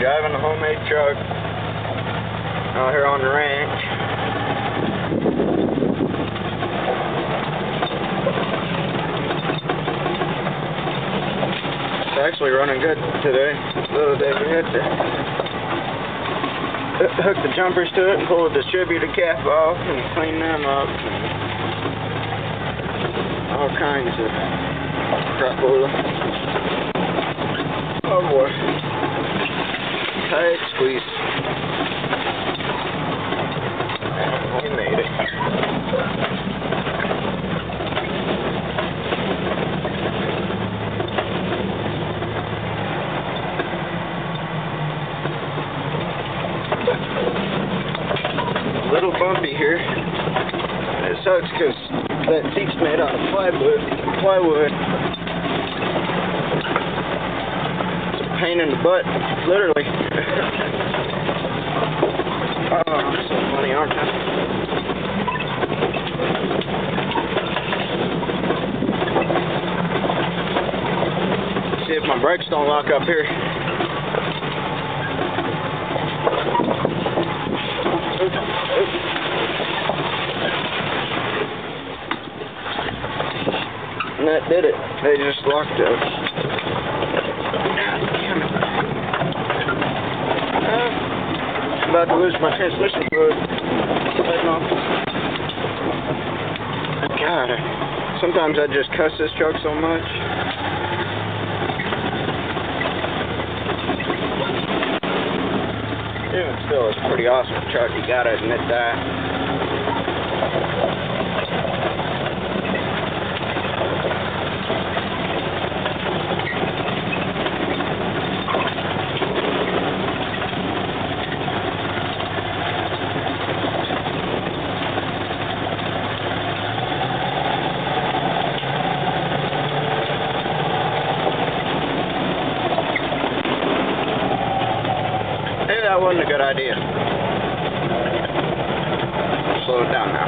driving a homemade truck out here on the ranch. It's actually running good today. The other day we had to hook the jumpers to it and pull the distributor cap off and clean them up. And all kinds of crapola. Oh boy. Tight squeeze. We made it. A little bumpy here. It sucks because that seat's made out of plywood. It's a pain in the butt, literally. Oh, I'm so funny, aren't I? See if my brakes don't lock up here. And that did it. They just locked up. I'm about to lose my transmission fluid. God, sometimes I just cuss this truck so much. Even still, it's a pretty awesome truck. You gotta admit that. Maybe that wasn't a good idea. Slow it down now.